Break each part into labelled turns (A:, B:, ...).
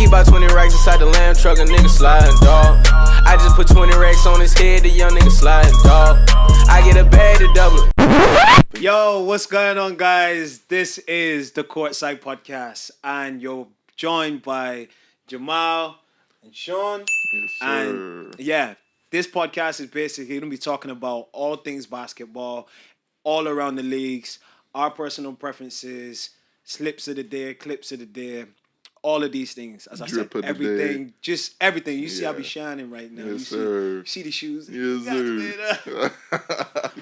A: keep about 20 racks inside the lamb truck, a nigga sliding, dog. I just put 20 racks on his head, the young nigga sliding, dog. I get a bag to double it.
B: Yo, what's going on, guys? This is the Courtside podcast, and you're joined by Jamal and Sean.
C: Yes, sir.
B: And yeah, this podcast is basically going to be talking about all things basketball, all around the leagues, our personal preferences, slips of the day, clips of the day, all of these things. As I said, everything, just everything. You see, I be shining right now.
C: Yes,
B: you see the shoes.
C: Yes, sir.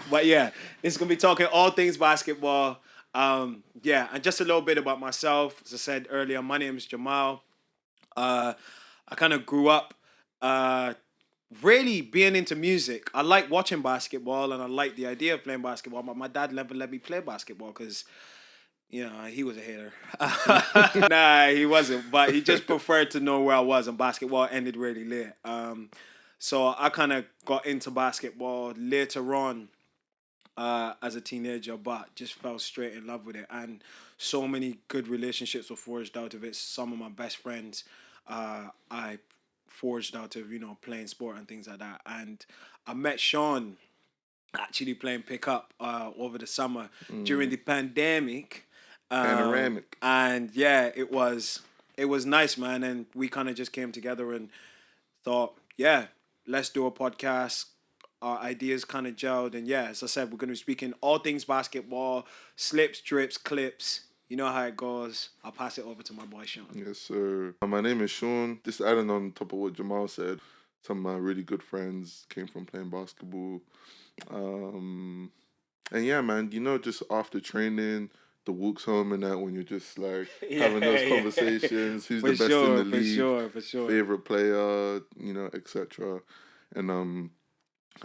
B: But yeah, it's going to be talking all things basketball. Yeah, and just a little bit about myself. As I said earlier, my name is Jamal. I kind of grew up really being into music. I like watching basketball and I like the idea of playing basketball, but my dad never let me play basketball because, you know, he was a hater. Nah, he wasn't, but he just preferred to know where I was, and basketball ended really late. So I kind of got into basketball later on as a teenager, but just fell straight in love with it. And so many good relationships were forged out of it. Some of my best friends I forged out of, you know, playing sport and things like that. And I met Sean actually playing pickup over the summer during the pandemic.
C: Panoramic.
B: And yeah, it was nice, man. And we kind of just came together and thought, yeah, let's do a podcast. Our ideas kind of gelled. And yeah, as I said, we're going to be speaking all things basketball, slips, drips, clips. You know how it goes. I'll pass it over to my boy, Sean.
C: Yes, sir. My name is Sean. Just adding on top of what Jamal said, some of my really good friends came from playing basketball. And yeah, man, you know, just after training, the walks home and that, when you're just like having those conversations, who's the best in the league,
B: for sure.
C: favorite player, you know, etc. And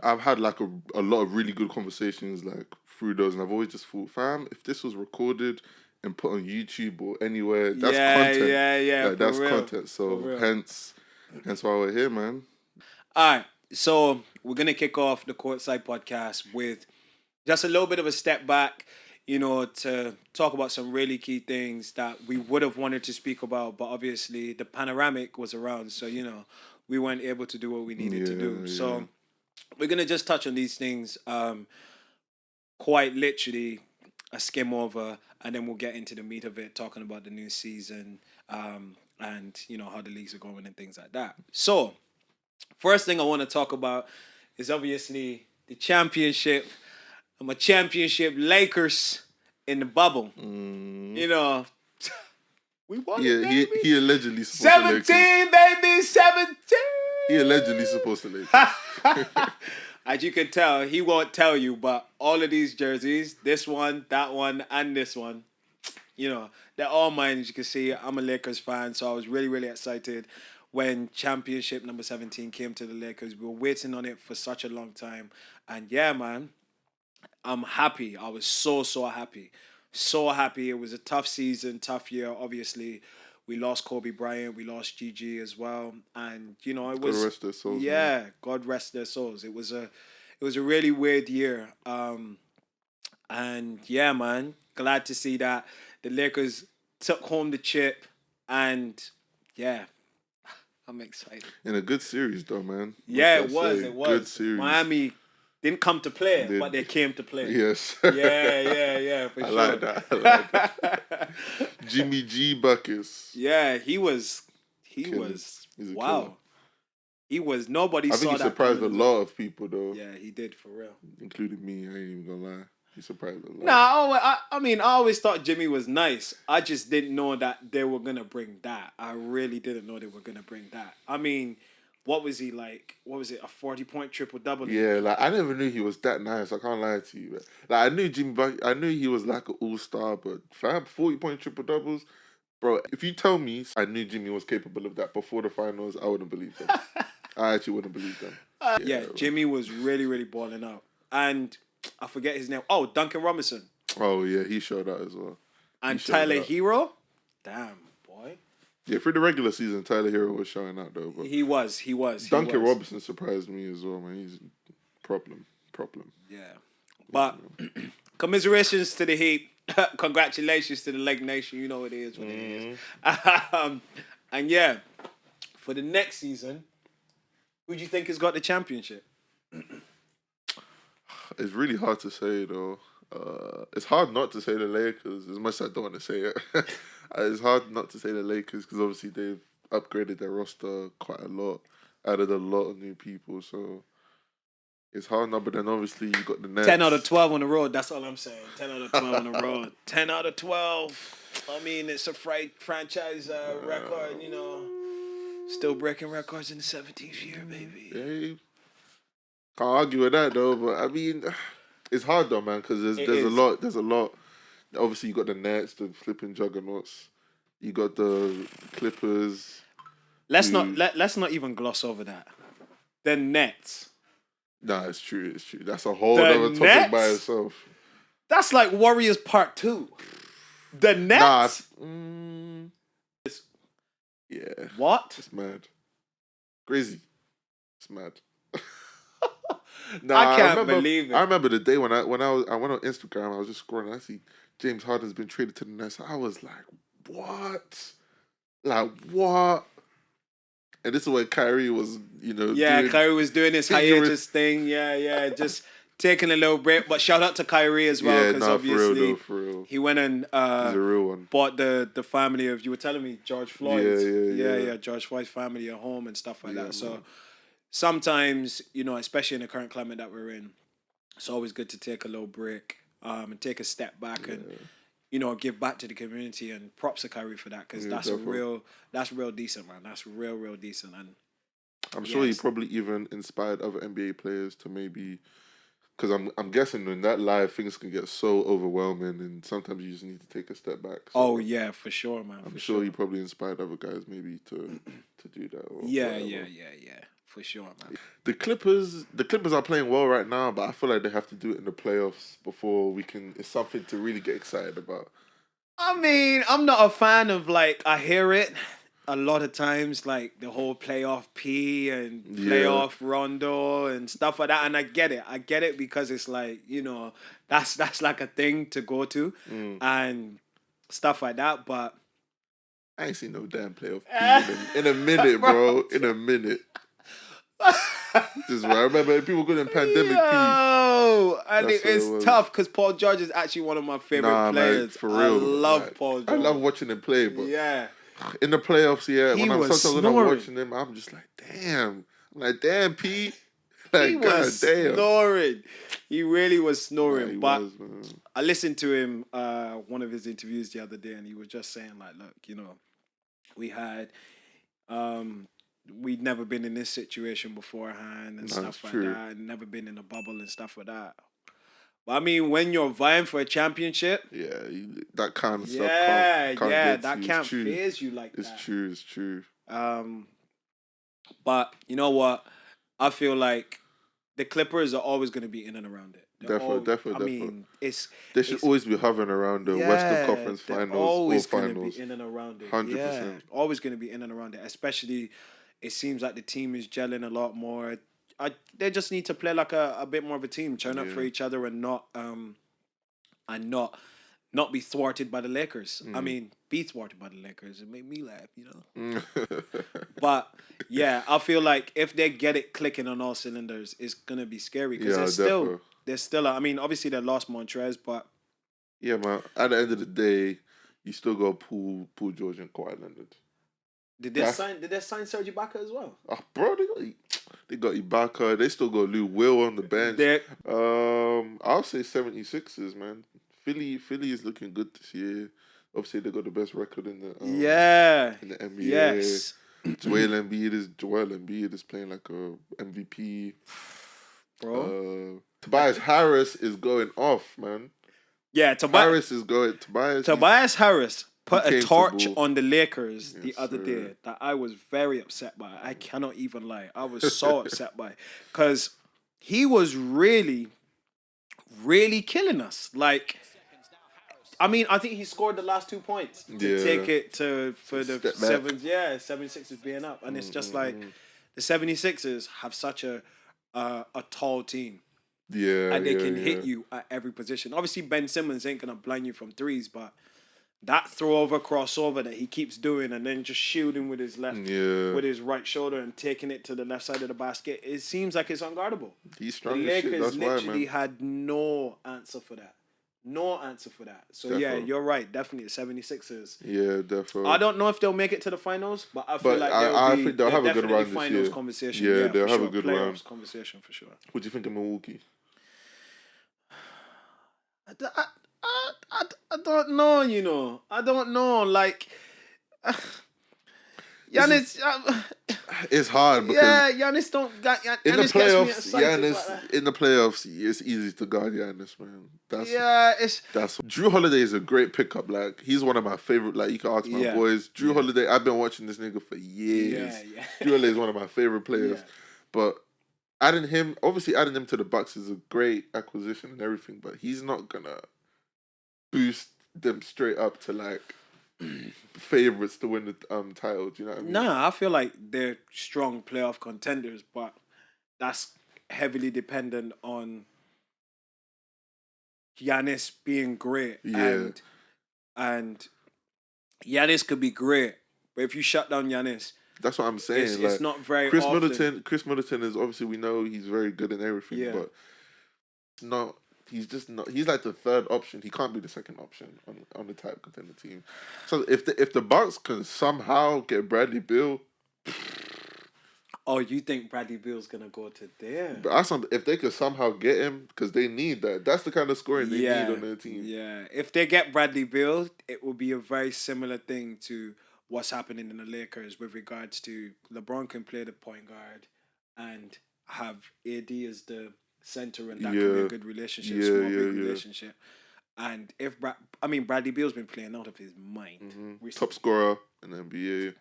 C: I've had like a lot of really good conversations like through those, and I've always just thought, fam, if this was recorded and put on YouTube or anywhere, that's content.
B: Yeah.
C: Like, that's
B: real.
C: content. So hence why we're here, man.
B: All right, so we're gonna kick off the Courtside podcast with just a little bit of a step back, you know, to talk about some really key things that we would have wanted to speak about, but obviously the panoramic was around, so you know we weren't able to do what we needed to do.
C: Yeah.
B: So we're gonna just touch on these things, quite literally a skim over, and then we'll get into the meat of it, talking about the new season, and you know how the leagues are going and things like that. So first thing I want to talk about is obviously the championship. I'm a championship Lakers in the bubble. You know, we won it, baby.
C: He allegedly supposed
B: 17, baby, 17.
C: He allegedly supposed to Lakers.
B: As you can tell, he won't tell you, but all of these jerseys, this one, that one, and this one, you know, they're all mine. As you can see, I'm a Lakers fan, so I was really, really excited when championship number 17 came to the Lakers. We were waiting on it for such a long time. And yeah, man, I'm happy. I was so happy. So happy. It was a tough season, tough year. Obviously, we lost Kobe Bryant. We lost Gigi as well. And, you know, it was...
C: God rest their souls.
B: Yeah,
C: man.
B: God rest their souls. It was a really weird year. And yeah, man, glad to see that the Lakers took home the chip. And yeah, I'm excited.
C: In a good series, though, man.
B: Yeah, it was.
C: Good series.
B: Miami didn't come to play, but they came to play.
C: Yes.
B: Yeah, for
C: I
B: sure.
C: like that. Jimmy G buckets.
B: Yeah, he was wow.
C: Killer.
B: He was, nobody saw that.
C: I think he surprised a lot of people, though.
B: Yeah, he did, for real.
C: Including me, I ain't even gonna lie. He surprised a lot.
B: Nah, I always thought Jimmy was nice. I just didn't know that they were going to bring that. I really didn't know they were going to bring that. I mean, what was he like? What was it? A 40-point triple-double?
C: Yeah, like, I never knew he was that nice. I can't lie to you. But, like, I knew he was like an all-star, but fam, 40-point triple-doubles, bro, if you tell me I knew Jimmy was capable of that before the finals, I wouldn't believe them. I actually wouldn't believe them.
B: Yeah, Jimmy was really, really balling out. And I forget his name. Oh, Duncan Robinson.
C: Oh, yeah, he showed out as well.
B: And Tyler Hero? Damn, boy.
C: Yeah, for the regular season, Tyler Hero was showing out, though. But
B: he was.
C: Duncan Robinson surprised me as well, man. He's a problem.
B: Yeah. But commiserations to the Heat. Congratulations to the Lake Nation. You know what it is. And yeah, for the next season, who do you think has got the championship?
C: It's really hard to say though. It's hard not to say the Lakers as much as I don't want to say it. It's hard not to say the Lakers because obviously they've upgraded their roster quite a lot, added a lot of new people, so it's hard not. But then obviously you got the Nets.
B: 10 out of 12 on the road. That's all I'm saying. 10 out of 12 on the road. 10 out of 12. I mean, it's a franchise record, you know. Still breaking records in the 17th year, baby.
C: Yeah, can't argue with that though. But I mean, it's hard though, man, because there's a lot. There's a lot. Obviously, you got the Nets, the flipping juggernauts. You got the Clippers.
B: Let's not even gloss over that. The Nets.
C: Nah, it's true. It's true. That's a whole
B: The
C: other topic
B: Nets?
C: by itself.
B: That's like Warriors Part 2. The Nets?
C: Yeah.
B: What?
C: It's mad. Crazy. It's mad.
B: I can't believe it.
C: I remember the day when I went on Instagram, I was just scrolling, I see James Harden's been traded to the Nets. I was like, what? Like, what? And this is when Kyrie was,
B: Kyrie was doing his hiatus thing. Yeah, just taking a little break. But shout out to Kyrie as well, because obviously
C: for real.
B: he went and
C: He's a real one.
B: bought the family of, you were telling me, George Floyd.
C: Yeah.
B: George Floyd's family a home and stuff like that.
C: Man.
B: So sometimes, especially in the current climate that we're in, it's always good to take a little break and take a step back and give back to the community, and props to Kyrie for that, because that's real decent, man. That's real decent. And
C: I'm sure he probably even inspired other NBA players to maybe, because I'm guessing in that live things can get so overwhelming, and sometimes you just need to take a step back. So
B: for sure, man.
C: I'm sure he probably inspired other guys maybe to do that. Or
B: yeah, for sure, man.
C: The Clippers are playing well right now, but I feel like they have to do it in the playoffs before it's something to really get excited about.
B: I mean, I'm not a fan of, I hear it a lot of times, like the whole playoff P and playoff Rondo and stuff like that. And I get it because it's like, that's like a thing to go to and stuff like that. But
C: I ain't seen no damn playoff P in a minute, bro. In a minute. This is right. I remember people going in pandemic P.
B: And it's tough because Paul George is actually one of my favorite players.
C: Man, for real.
B: I love Paul George.
C: I love watching him play, but in the playoffs, when I'm watching him, I'm just like, damn. I'm like, damn, P. Like,
B: he was snoring. He really was snoring. But I listened to him, one of his interviews the other day, and he was just saying, like, look, we had we'd never been in this situation beforehand and stuff like that, and never been in a bubble and stuff like that. But I mean, when you're vying for a championship,
C: that kind of stuff
B: can't phase you like that.
C: It's true.
B: But you know what? I feel like the Clippers are always going to be in and around it.
C: Definitely.
B: I mean,
C: they should always be hovering around the Western Conference Finals
B: always
C: or
B: going to
C: Finals.
B: be in and around it.
C: 100%.
B: Yeah, always going to be in and around it. Especially, it seems like the team is gelling a lot more. They just need to play like a bit more of a team, turn up for each other, and not be thwarted by the Lakers. I mean, be thwarted by the Lakers. It made me laugh, But yeah, I feel like if they get it clicking on all cylinders, it's gonna be scary because there's still. I mean, obviously they lost Montrez, but
C: yeah, man. At the end of the day, you still got Paul George and Kawhi Leonard.
B: Did they sign Serge Ibaka as well?
C: Oh, bro, they got Ibaka. They still got Lou Will on the bench. I'll say 76ers, man. Philly is looking good this year. Obviously, they got the best record in the NBA.
B: Yes.
C: Joel Embiid is playing like a MVP.
B: Bro.
C: Tobias Harris is going off, man.
B: Yeah,
C: Tobias
B: Harris put a torch on the Lakers
C: Yes,
B: the other
C: sir.
B: day that I was very upset by. I cannot even lie. I was so upset by, because he was really, really killing us. Like, I mean, I think he scored the last 2 points to take it for the 76ers being up. And it's just like the 76ers have such a tall team.
C: Yeah.
B: And they can hit you at every position. Obviously, Ben Simmons ain't going to blind you from threes, but that throw over crossover that he keeps doing and then just shielding with his left, with his right shoulder and taking it to the left side of the basket, it seems like it's unguardable.
C: He's strong
B: The
C: as shit.
B: Lakers
C: That's why,
B: literally
C: man.
B: had no answer for that. No answer for that. So, yeah,
C: Defo.
B: you're right. Definitely 76ers.
C: Yeah, definitely.
B: I don't know if they'll make it to the finals, but I feel
C: But
B: like
C: I think they'll have a good
B: definitely
C: run this
B: finals
C: year.
B: conversation.
C: Yeah,
B: Yeah,
C: they'll
B: for
C: have
B: sure.
C: a good
B: Playoffs
C: run.
B: conversation for sure.
C: What do you think of Milwaukee?
B: I don't know, you know. I don't know. Like, Giannis.
C: It's hard because
B: Giannis don't got.
C: in the
B: Giannis gets me
C: playoffs,
B: excited,
C: Giannis in the playoffs, it's easy to guard Giannis, man.
B: it's
C: That's Drew Holiday is a great pickup. Like he's one of my favorite. Like you can ask my
B: Yeah.
C: boys. Drew Holiday. I've been watching this nigga for years.
B: Yeah.
C: Drew Holiday is one of my favorite players.
B: Yeah.
C: But adding him to the Bucks is a great acquisition and everything. But he's not gonna boost them straight up to like favorites to win the title. Do you know what I mean?
B: Nah, I feel like they're strong playoff contenders, but that's heavily dependent on Giannis being great.
C: Yeah.
B: And Giannis could be great, but if you shut down Giannis,
C: That's what I'm saying.
B: it's not very
C: Chris
B: often.
C: Middleton is obviously, we know he's very good in everything,
B: Yeah.
C: but it's not. He's just not. He's like the third option. He can't be the second option on the type contender team. So if the Bucks can somehow get Bradley Beal,
B: Oh, you think Bradley Beal's gonna go to there?
C: but if they could somehow get him, because they need that. That's the kind of scoring they need on their team.
B: Yeah, if they get Bradley Beal, it will be a very similar thing to what's happening in the Lakers with regards to LeBron can play the point guard and have AD as the center, and that can be a good relationship, relationship. And if Bradley Beal's been playing out of his mind, recently,
C: Top scorer in the NBA.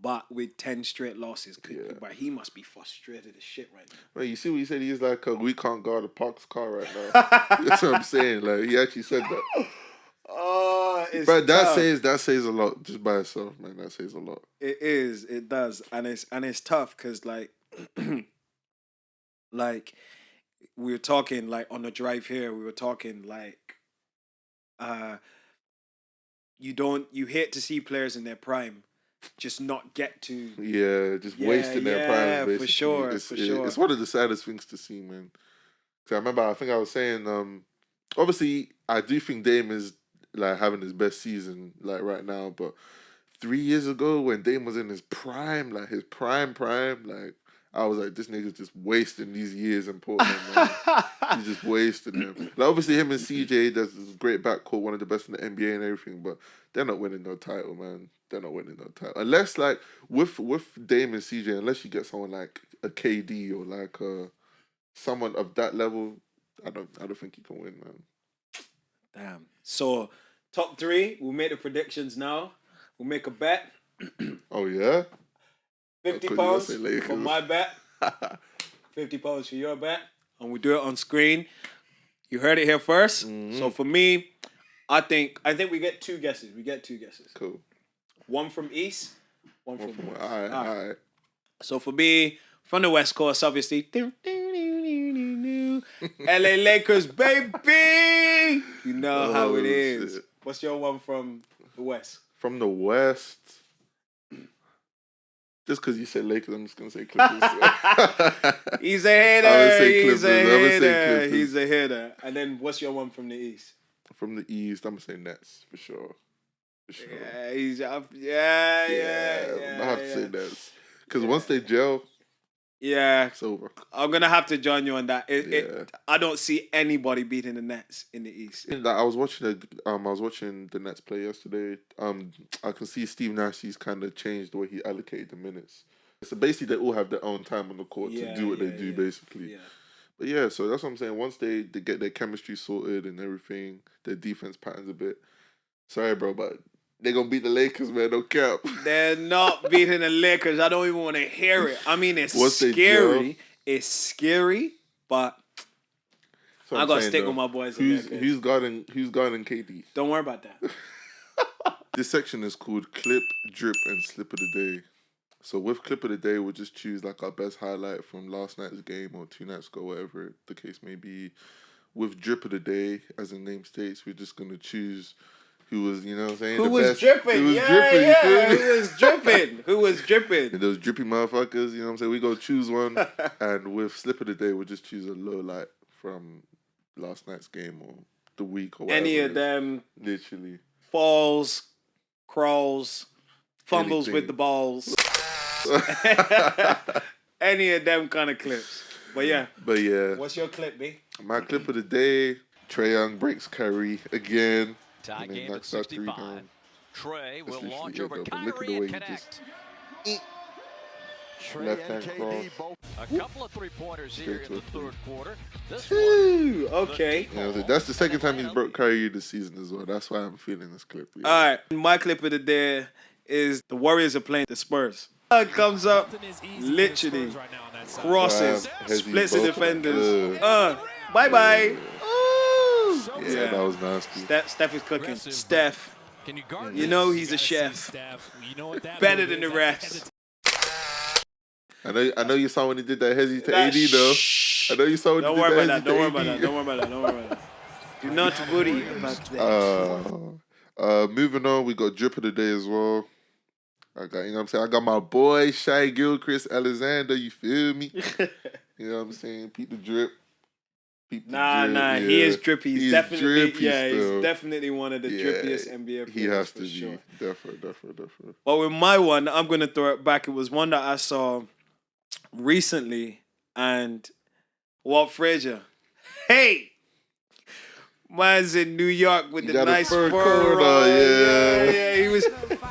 B: but with 10 straight losses, but he must be frustrated as shit right now.
C: Man, you see what he said? He's like, we can't guard a Parks car right now. That's what I'm saying. Like he actually said that.
B: Oh, it's
C: But
B: tough.
C: that says a lot just by itself, man. That says a lot.
B: It does, and it's tough because like, like we were talking like on the drive here, we were talking like, you hate to see players in their prime just not get to
C: just wasting their prime. Basically.
B: for sure.
C: It's one of the saddest things to see, man. So I think I was saying, obviously I do think Dame is like having his best season like right now, but 3 years ago when Dame was in his prime, like his prime, like I was like, this nigga's just wasting these years in Portland, man. He's just wasting them. Like obviously him and CJ, there's this great backcourt, one of the best in the NBA and everything, but they're not winning no title, man. They're not winning no title. Unless like with Dame and CJ, unless you get someone like a KD or like someone of that level, I don't think you can win, man.
B: Damn. So top 3, we'll make the predictions now. We'll make a bet.
C: Oh yeah?
B: £50 for my bet. £50 for your bet. And we do it on screen. You heard it here first. Mm-hmm. So for me, I think we get 2 guesses.
C: Cool.
B: One from East, one from West.
C: All right.
B: So for me, from the West Coast, obviously. LA Lakers, baby! You know how it is. Shit. What's your one from the West?
C: From the West... Just because you said Lakers, I'm just going to say Clippers.
B: He's a hater.
C: I would say Clippers.
B: He's a hater. And then what's your one from the East?
C: From the East, I'm going to say Nets, for sure.
B: Yeah, he's up. Yeah.
C: I have to say Nets. Because once they gel, it's over. I'm
B: going to have to join you on that. I don't see anybody beating the Nets in the East.
C: I was watching the Nets play yesterday. I can see Steve Nash's kind of changed the way he allocated the minutes. So basically, they all have their own time on the court to do what they do, basically. Yeah. But so that's what I'm saying. Once they get their chemistry sorted and everything, their defense patterns a bit. Sorry, bro, but they're going to beat the Lakers, man. No cap.
B: They're not beating the Lakers. I don't even want to hear it. I mean, it's scary. It's scary, but I got to stick with my boys.
C: Who's guarding KD?
B: Don't worry about that.
C: This section is called Clip, Drip, and Slip of the Day. So with Clip of the Day, we'll just choose like our best highlight from last night's game or 2 nights ago, whatever the case may be. With Drip of the Day, as the name states, we're just going to choose who was, you know what I'm saying?
B: Who
C: the
B: was
C: best.
B: dripping?
C: Who was
B: Yeah,
C: dripping, you
B: yeah.
C: feel me?
B: Who was dripping? Who was dripping?
C: And those drippy motherfuckers, you know what I'm saying? We go choose one, and with slip of the day, we'll just choose a low light from last night's game or the week or whatever.
B: Any
C: it
B: of
C: is.
B: them
C: Literally.
B: falls, crawls, fumbles
C: Anything.
B: with the balls. Any of them kind of clips. But yeah.
C: But yeah,
B: What's your clip, B?
C: my clip of the day, Trae Young breaks Kyrie again.
D: Tie
C: And then
D: game at
C: knocks that three
D: 65.
C: down.
D: Trey will
C: That's
D: launch
C: literally
D: over
C: it, though, but look at the
D: Kyrie
C: way
D: and
C: he
D: connect.
C: Left-hand cross.
D: A couple of three-pointers here
C: Straight
D: in the
C: to a
D: third quarter. This
B: Ooh,
D: one,
B: okay.
C: You know, that's the second time he's broke Kyrie this season as well. That's why I'm feeling this clip. Yeah.
B: All right. My clip of the day is the Warriors are playing the Spurs. Comes up, literally crosses,
C: Hezzy
B: splits the
C: both.
B: defenders. Bye-bye. Ooh.
C: Yeah, that was nasty.
B: Steph is cooking. Steph,
E: Can you guard
B: you
E: this?
B: know he's a
E: Gotta see
B: chef.
E: Steph. You know what that
B: Better
E: move
B: than the
E: is.
B: rest.
C: I know you saw when he did that Hezzy to
B: That
C: AD though.
B: shh.
C: I know you saw when
B: Don't
C: he did
B: worry
C: that
B: about that.
C: Hezzy
B: Don't worry
C: to
B: about that.
C: AD.
B: Don't worry about that. Don't worry about that. Do not worry about that.
C: Moving on, we got drip of the day as well. I got, you know what I'm saying? I got my boy Shai Gilchrist Alexander, you feel me? You know what I'm saying? Peep the drip. Peep the drip.
B: Nah.
C: Yeah.
B: He is drippy. He's definitely,
C: drippy
B: yeah,
C: still.
B: he's definitely one of the drippiest NBA players.
C: He has
B: for
C: to
B: sure.
C: be. Definitely.
B: But with my one, I'm gonna throw it back. It was one that I saw recently, and Walt Frazier. Hey, man's in New York with
C: You
B: the
C: got a
B: nice
C: fur
B: fur
C: coat
B: on.
C: on, yeah.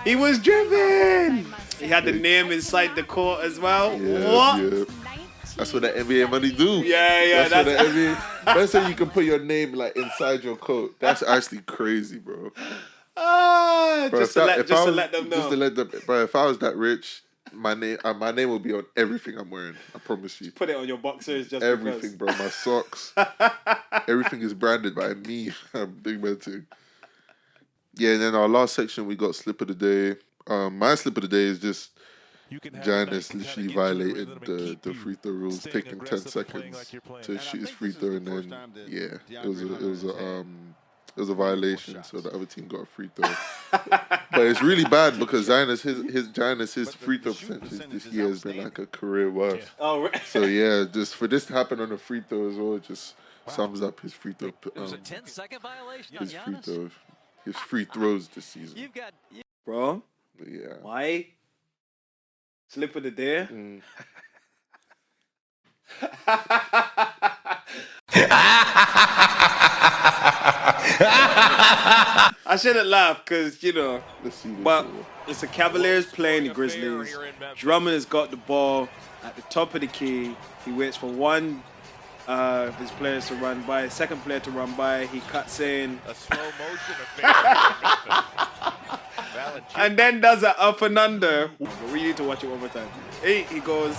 B: He was dripping. He had the name inside the court as well.
C: Yeah,
B: What?
C: yeah. That's what the NBA money do.
B: Yeah.
C: That's what the NBA. That's how you can put your name like inside your coat. That's actually crazy, bro. Bro,
B: Just to let them know.
C: Just to let them, bro. If I was that rich, my name would be on everything I'm wearing. I promise you.
B: Put it on your boxers just
C: Everything,
B: because.
C: bro. My socks. Everything is branded by me. I'm big man too. Yeah, and then our last section we got slip of the day. My slip of the day is just Giannis literally violated the free throw rules, taking 10 seconds to shoot his free throw, and then it was a violation, so the other team got a free throw. But it's really bad because Giannis' free throw percentage this year has been like a career worst.
B: Oh, right.
C: So yeah, just for this to happen on a free throw as well, just sums up his free throw.
D: it was a 10-second violation on Giannis.
C: His free throws this season.
D: You've got
B: Bro,
C: But yeah.
B: why? Slip of the day. I shouldn't laugh because,
C: Let's see this.
B: but it's the Cavaliers playing the Grizzlies. Drummond has got the ball at the top of the key. He waits for one of his players to run by, second player to run by. He cuts in.
E: A slow motion affair.
B: And then does an up and under. We need to watch it one more time. He goes.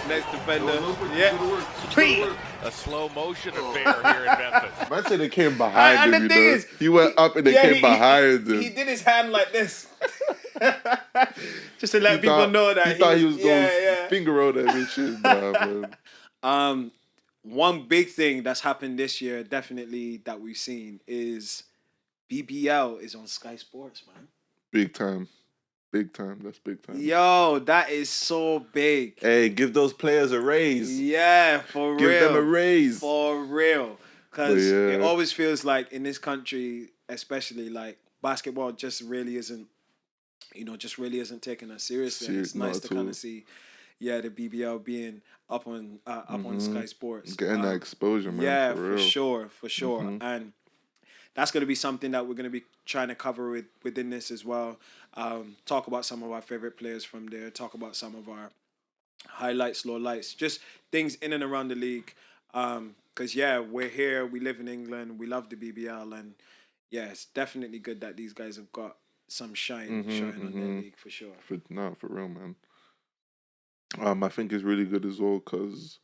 B: Next defender. Yeah.
E: A slow motion affair here in Memphis.
C: Man said they came behind
B: And
C: him,
B: the thing is,
C: he went up and they came behind him.
B: He did his hand like this. Just to let
C: He
B: people
C: thought-
B: know that
C: he thought he was going
B: yeah.
C: finger roll that bitch. Man.
B: One big thing that's happened this year, definitely that we've seen, is BBL is on Sky Sports, man.
C: Big time. That's big time.
B: Yo, that is so big.
C: Hey, give those players a raise.
B: Yeah, for
C: Give
B: real.
C: them a raise.
B: For real. Because
C: Yeah.
B: it always feels like in this country, especially, like, basketball just really isn't taken as seriously. And it's
C: Not
B: nice
C: at
B: to kind
C: all.
B: of see, the BBL being up on Sky Sports.
C: Getting that exposure, man.
B: Yeah,
C: for real.
B: for sure. And that's going to be something that we're going to be trying to cover within this as well. Talk about some of our favorite players from there. Talk about some of our highlights, lowlights, just things in and around the league. Because, we're here. We live in England. We love the BBL. And, it's definitely good that these guys have got some shine on their league, for sure.
C: For real, man. I think it's really good as well because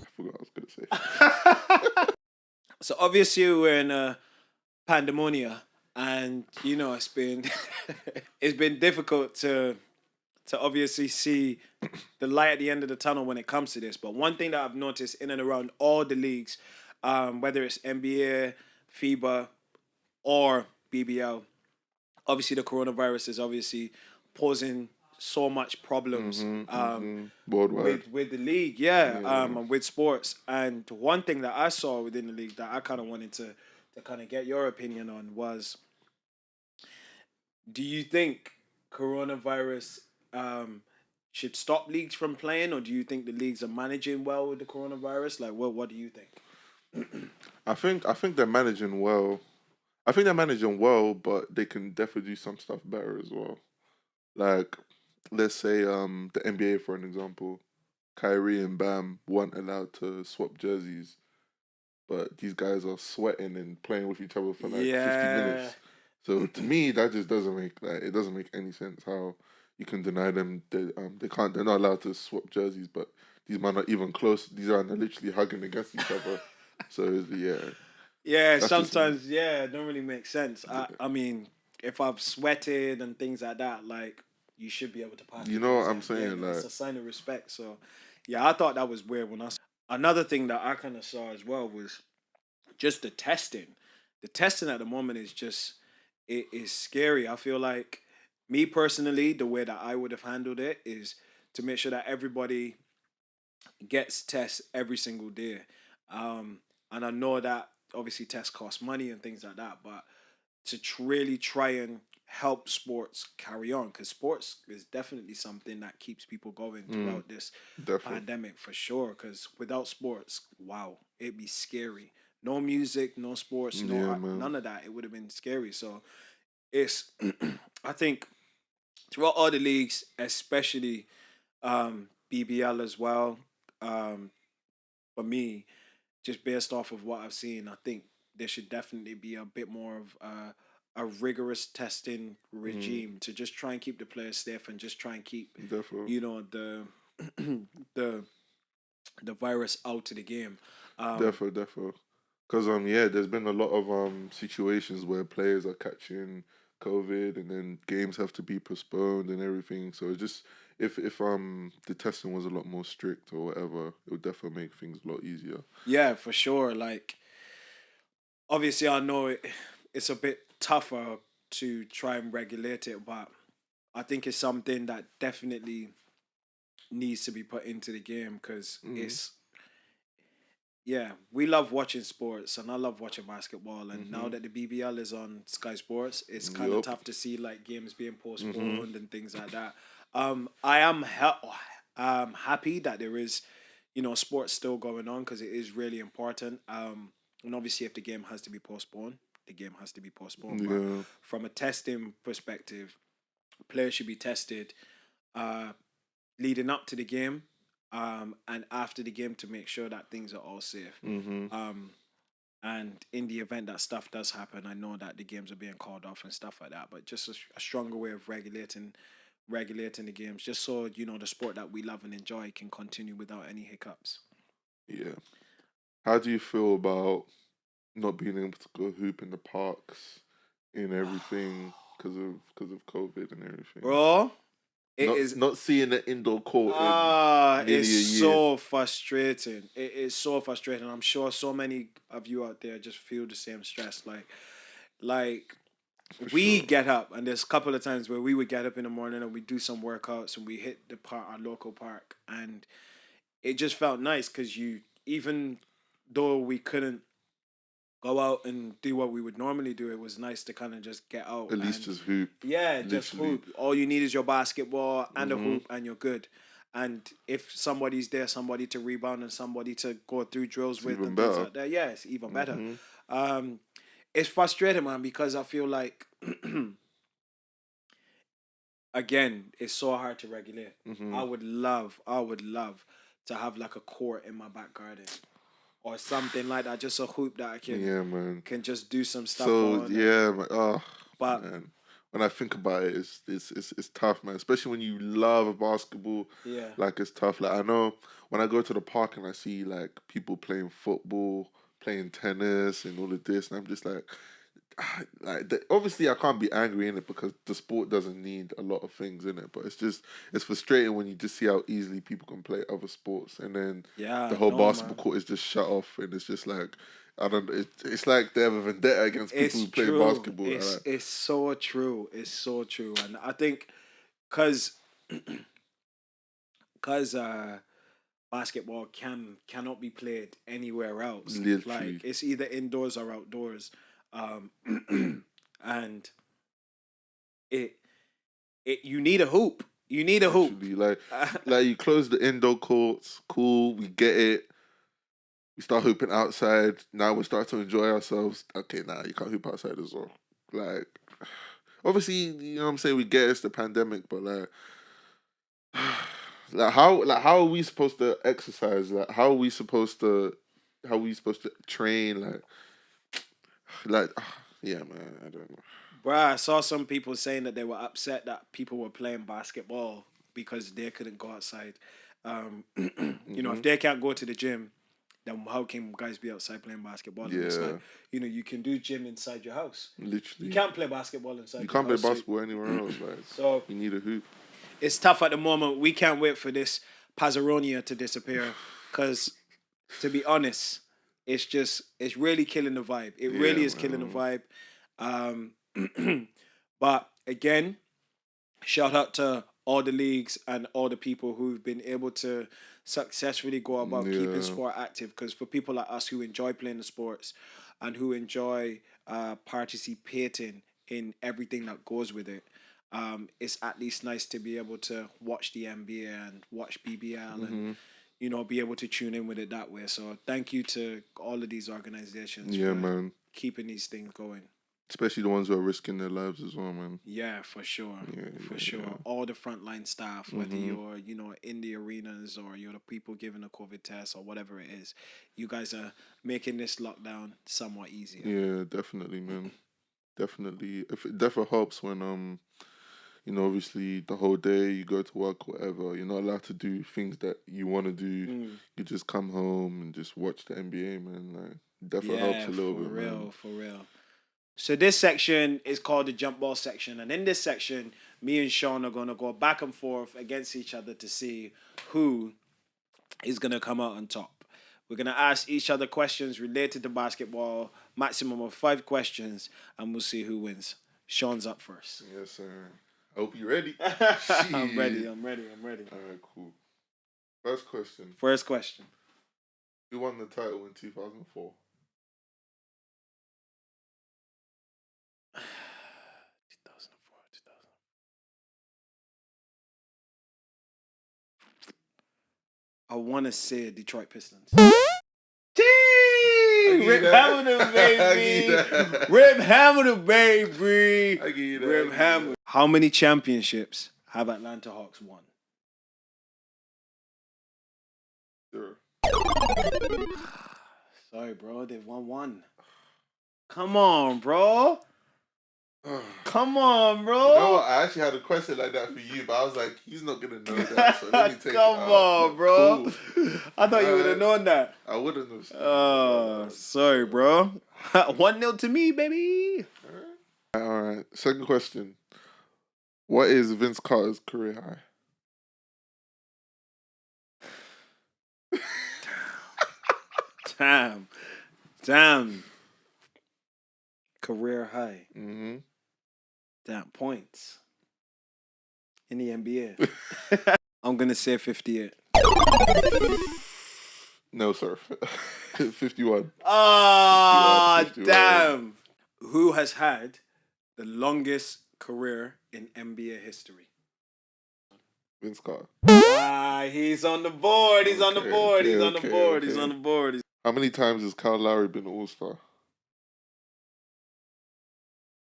C: I forgot what I was gonna say.
B: So obviously we're in a pandemonia, and it's been it's been difficult to to obviously see the light at the end of the tunnel when it comes to this. But one thing that I've noticed in and around all the leagues, whether it's NBA, FIBA, or BBL, obviously the coronavirus is obviously posing so much problems
C: Worldwide.
B: with the league, and with sports. And one thing that I saw within the league that I kind of wanted to kind of get your opinion on was, do you think coronavirus should stop leagues from playing, or do you think the leagues are managing well with the coronavirus? Like, what do you think?
C: I think they're managing well. I think they're managing well, but they can definitely do some stuff better as well. Like, let's say the NBA, for an example, Kyrie and Bam weren't allowed to swap jerseys, but these guys are sweating and playing with each other for like 50 minutes. So to me, that just doesn't make it doesn't make any sense how you can deny them. They're not allowed to swap jerseys, but these men are even close. These are literally hugging against each other. So
B: Yeah,
C: that's
B: sometimes, it don't really make sense. I mean, if I've sweated and things like that, like, you should be able to pass.
C: You know what I'm saying?
B: Yeah,
C: like,
B: it's a sign of respect. So, yeah, I thought that was weird when I. Another thing that I kind of saw as well was just the testing. The testing at the moment is just, it is scary. I feel like, me personally, the way that I would have handled it is to make sure that everybody gets tests every single day. And I know that obviously tests cost money and things like that, but to really try and help sports carry on, because sports is definitely something that keeps people going throughout this pandemic for sure. Because without sports, wow, it'd be scary. No music, no sports, none of that. It would have been scary. So it's, I think, throughout all the leagues, especially BBL as well, for me, just based off of what I've seen, I think there should definitely be a bit more of a rigorous testing regime to just try and keep the players safe and just try and keep the the virus out of the game.
C: Definitely. Because there's been a lot of situations where players are catching COVID and then games have to be postponed and everything. So it's just if the testing was a lot more strict or whatever, it would definitely make things a lot easier.
B: Yeah, for sure. Like, obviously, I know it's a bit tougher to try and regulate it, but I think it's something that definitely needs to be put into the game, because it's, we love watching sports, and I love watching basketball, and now that the BBL is on Sky Sports, it's kind of tough to see like games being postponed and things like that. I am happy that there is, sports still going on, because it is really important. And obviously, if the game has to be postponed, the game has to be postponed.
C: Yeah.
B: But from a testing perspective, players should be tested leading up to the game, and after the game, to make sure that things are all safe. And in the event that stuff does happen, I know that the games are being called off and stuff like that. But just a stronger way of regulating the games, just so the sport that we love and enjoy can continue without any hiccups.
C: Yeah. How do you feel about not being able to go hoop in the parks and everything because of COVID and everything?
B: Bro,
C: not seeing the indoor court.
B: It's so frustrating. It is so frustrating. I'm sure so many of you out there just feel the same stress. Like we get up, and there's a couple of times where we would get up in the morning and we do some workouts and we hit the park, our local park, and it just felt nice, because even though we couldn't go out and do what we would normally do, it was nice to kind of just get out.
C: At least just hoop.
B: Yeah, just hoop. All you need is your basketball and a hoop, and you're good. And if somebody's there, somebody to rebound and somebody to go through drills with and things like that, it's even better. It's frustrating, man, because I feel like, again, it's so hard to regulate. I would love to have like a court in my back garden or something like that, just a hoop that I can just do some stuff on. But
C: man, when I think about it, it's tough, man. Especially when you love basketball.
B: Yeah.
C: Like, it's tough. Like, I know when I go to the park and I see like people playing football, playing tennis, and all of this, and I'm just like, obviously I can't be angry in it because the sport doesn't need a lot of things in it, but it's frustrating when you just see how easily people can play other sports, and then the whole basketball court is just shut off, and it's just like I don't. It's like they have a vendetta against people who play basketball.
B: It's so true. It's so true, and I think because basketball cannot be played anywhere else.
C: Literally.
B: Like it's either indoors or outdoors, and it you need a hoop. You need a hoop.
C: Like you close the indoor courts. Cool, we get it. We start hooping outside. Now we start to enjoy ourselves. Okay, you can't hoop outside as well. Like, obviously, you know what I'm saying? We get it's the pandemic, but how are we supposed to exercise? Like, how are we supposed to train? Yeah, man, I don't know.
B: Bruh, I saw some people saying that they were upset that people were playing basketball because they couldn't go outside. You know, if they can't go to the gym, then how can guys be outside playing basketball?
C: Yeah.
B: And it's like, you know, you can do gym inside your house.
C: Literally.
B: You can't play basketball inside
C: You
B: your
C: can't play
B: house.
C: basketball anywhere else. Like,
B: So
C: you need a hoop.
B: it's tough at the moment. We can't wait for this Pazaronia to disappear because, to be honest, it's really killing the vibe. It really is killing the vibe. But again, shout out to all the leagues and all the people who've been able to successfully go about keeping sport active. Because for people like us who enjoy playing the sports and who enjoy participating in everything that goes with it, it's at least nice to be able to watch the NBA and watch BBL and, you know, be able to tune in with it that way. So thank you to all of these organizations for keeping these things going.
C: Especially the ones who are risking their lives as well, man.
B: Yeah, for sure. For sure.
C: Yeah.
B: All the frontline staff, whether you're, you know, in the arenas or you're the people giving a COVID test or whatever it is, you guys are making this lockdown somewhat easier.
C: Yeah, definitely, man. Definitely. It definitely helps when you know, obviously the whole day you go to work, whatever, you're not allowed to do things that you want to do. You just come home and just watch the NBA, man. Like, definitely helps a little bit, man.
B: For real. So this section is called the jump ball section. And in this section, me and Sean are going to go back and forth against each other to see who is going to come out on top. We're going to ask each other questions related to basketball, maximum of 5 questions, and we'll see who wins. Sean's up first.
C: Yes, sir. I hope you're ready.
B: I'm ready. All
C: right, cool. First question. Who won the title in 2004?
B: 2004. I want to say Detroit Pistons. Rip Hamilton, baby. Rip Hamilton, baby.
C: I give you that.
B: Rip Hamilton. How many championships have Atlanta Hawks won?
C: 0.
B: Sorry, bro. They've won 1. Come on, bro. Come on, bro.
C: You know what? I actually had a question like that for you, but I was like, he's not going to know that, so let me take it out.
B: Come on, bro.
C: Cool.
B: I thought you would have known that.
C: I wouldn't have.
B: Oh, sorry, bro. 1-0 to me, baby.
C: All right. Second question. What is Vince Carter's career high?
B: Damn. Career high.
C: Mm-hmm.
B: Damn, points. In the NBA. I'm going to say 58.
C: No, sir. 51.
B: Oh,
C: 51.
B: damn. Who has had the longest career in NBA history?
C: Vince Carter.
B: He's on the board. He's on the board. He's on the board.
C: Okay.
B: He's on the board.
C: How many times has Kyle Lowry been an All-Star?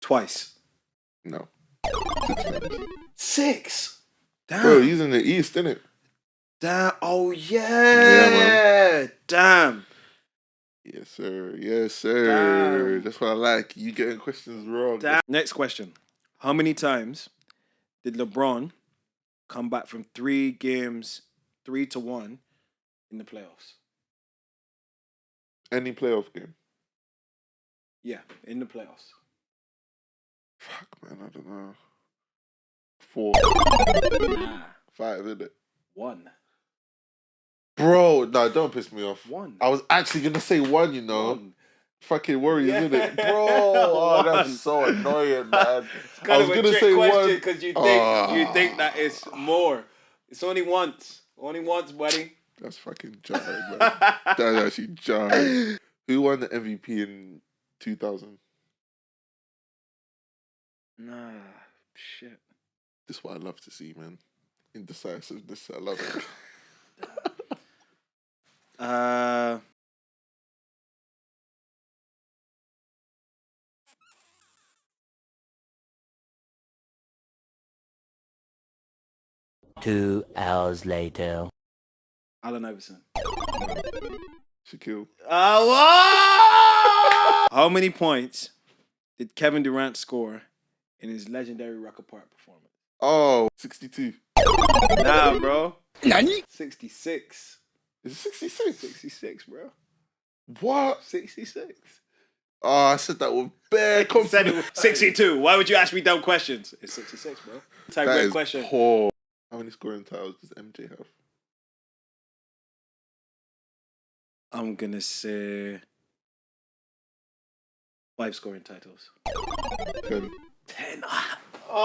B: Twice.
C: No. 6 times.
B: 6. Damn.
C: Bro, he's in the East, isn't it?
B: Damn. Oh, yeah.
C: Man.
B: Damn.
C: Yes, sir. Yes, sir. Damn. That's what I like. You getting questions wrong.
B: Damn. Next question. How many times did LeBron come back from 3 games, 3-1 in the playoffs?
C: Any playoff game?
B: Yeah, in the playoffs.
C: Fuck, man, I don't know. 4.
B: Nah.
C: 5, isn't it?
B: 1.
C: Bro, no, don't piss me off.
B: 1.
C: I was actually gonna say 1, you know.
B: 1.
C: Fucking Warriors,
B: Yeah.
C: isn't it? Bro, oh,
B: 1.
C: that's so annoying, man.
B: It's kind of a trick question
C: 1.
B: because you think that it's more. It's only once. Only once, buddy.
C: That's fucking jarring, man. That's actually jarring. Who won the MVP in 2000?
B: Nah, shit.
C: This is what I love to see, man. Indecisiveness. I love it.
F: 2 hours later.
B: Allen Iverson.
C: Shaquille.
B: How many points did Kevin Durant score in his legendary Rocker Park performance?
C: Oh, 62.
B: Nah, bro.
F: Nani?
B: 66.
C: Is it 66?
B: 66, bro.
C: What?
B: 66.
C: Oh, I said that with bare
B: Said it
C: confidence.
B: was 62. Why would you ask me dumb questions? It's 66, bro. Type
C: That
B: great
C: is
B: question.
C: poor. How many scoring titles does MJ have?
B: I'm going to say 5 scoring titles.
C: 10.
B: 10. Oh,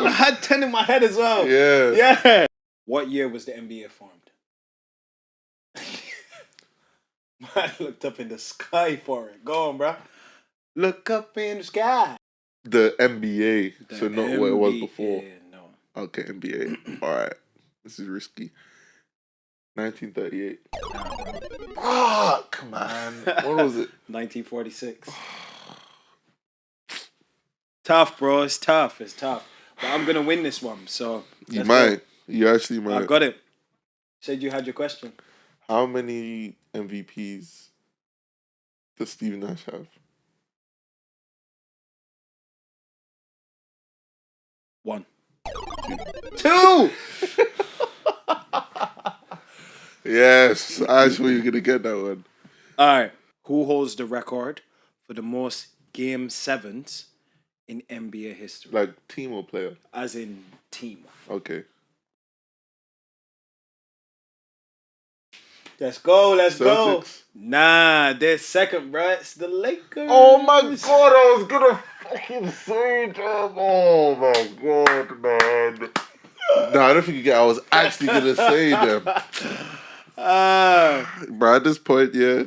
B: I had 10 in my head as well.
C: Yeah.
B: Yeah. What year was the NBA formed? I looked up in the sky for it. Go on, bro. Look up in the sky.
C: The NBA. So not what it was
B: NBA,
C: before.
B: No.
C: Okay, NBA. All right. This is risky. 1938. Fuck, man. What was it?
B: 1946. Tough, bro. It's tough. It's tough. But I'm going to win this one. So
C: You
B: let's
C: might.
B: go.
C: You actually might.
B: I got it. Said you had your question.
C: How many MVPs does Steve Nash have?
B: 1. 2.
C: Yes. I actually you're going to get that one.
B: All right. Who holds the record for the most Game 7s in NBA history?
C: Like team or player?
B: As in team.
C: Okay.
B: Let's go. Let's go.
C: Celtics.
B: Nah, they're second, bro. It's the Lakers.
C: Oh my god, I was gonna fucking say them. Oh my god, man. No, I don't think you get. I was actually gonna say them. Bro, at this point, yeah.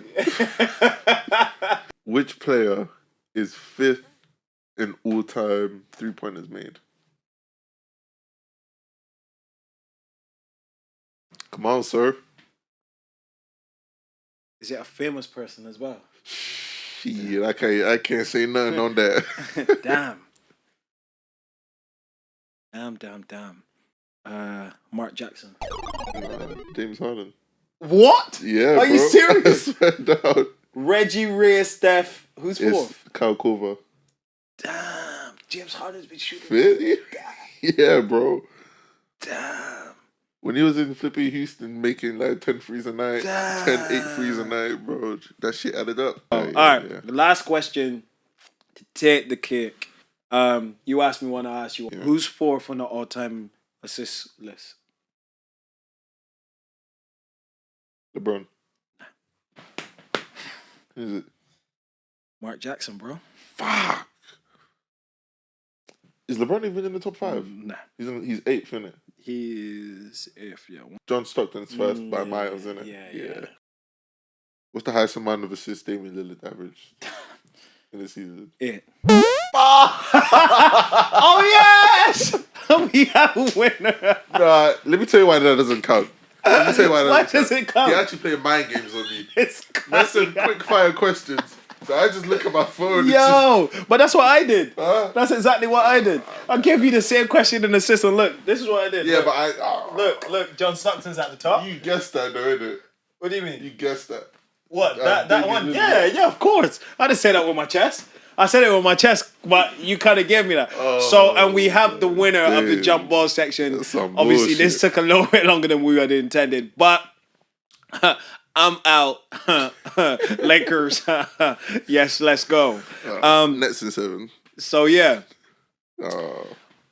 C: Which player is 5th in all-time 3-pointers made? Come on, sir.
B: Is it a famous person as well?
C: Shit, I can't say nothing on that.
B: Damn. Mark Jackson.
C: James Harden.
B: What?
C: Yeah,
B: Are you
C: bro.
B: serious?
C: I swear down.
B: Reggie, Ray, Steph. Who's fourth?
C: It's Kyle Korver.
B: Damn. James Harden's been shooting.
C: 5th? Yeah, bro.
B: Damn.
C: When he was in Flippy Houston making like 10 threes a night,
B: Damn.
C: 10, 8 threes a night, bro. That shit added up.
B: All right. The last question to take the cake. You asked me one, I asked you one.
C: Yeah.
B: Who's fourth on the all-time assist list?
C: LeBron. Who's it?
B: Mark Jackson, bro.
C: Fuck. Is LeBron even in the top 5?
B: Nah.
C: He's 8th, isn't it?
B: He's if yeah.
C: John Stockton's first by miles, isn't it?
B: Yeah.
C: What's the highest amount of assists Damian Lillard averaged in the season?
B: 8. Oh yes! We have a winner.
C: Nah, let me tell you why that doesn't count. Let me tell you why that
B: Why
C: doesn't
B: does it count?
C: He actually played mind games on me.
B: It's
C: That's some quick fire questions. So I just look at my phone.
B: Yo, but that's what I did.
C: Huh?
B: That's exactly what I did. I gave you the same question and assist, and look, this is what I did.
C: Yeah,
B: Look.
C: but I.
B: Look, John Stockton's at the top.
C: You guessed that, though, innit?
B: What do you mean?
C: You guessed that.
B: What? That
C: Damian
B: one?
C: Lillard.
B: Yeah, of course. I didn't say that with my chest. I said it with my chest, but you kind of gave me that.
C: Oh,
B: so, and we have the winner of the
C: damn.
B: jump ball section.
C: That's some
B: Obviously, this
C: bullshit.
B: took a little bit longer than we had intended, but I'm out. Lakers. Yes, let's go.
C: Nets in 7.
B: So yeah.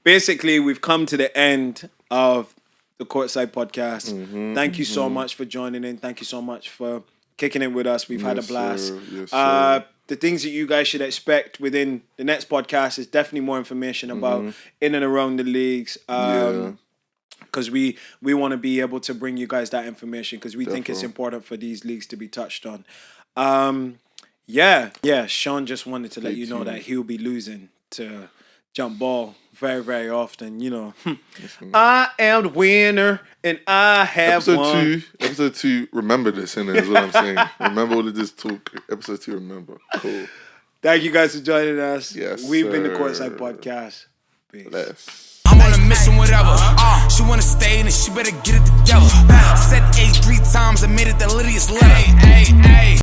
B: Basically, we've come to the end of the Courtside podcast. Thank you so much for joining in. Thank you so much for kicking it with us. We've had a blast.
C: Sir. Yes, sir.
B: The things that you guys should expect within the next podcast is definitely more information about in and around the leagues. Because we want to be able to bring you guys that information because we think it's important for these leagues to be touched on. Sean just wanted to let you know that he'll be losing to Jump Ball very, very often. You know, I am the winner and I have won.
C: Episode 2, remember this, innit, is what I'm saying. Remember all of this talk. Episode 2, remember. Cool.
B: Thank you guys for joining us.
C: Yes,
B: We've been the Courtside Podcast. Peace.
C: Bless.
G: I'm on a mission, whatever. She wanna stay and she better get it together. Said A 3 times, I made it the Lydia's letter.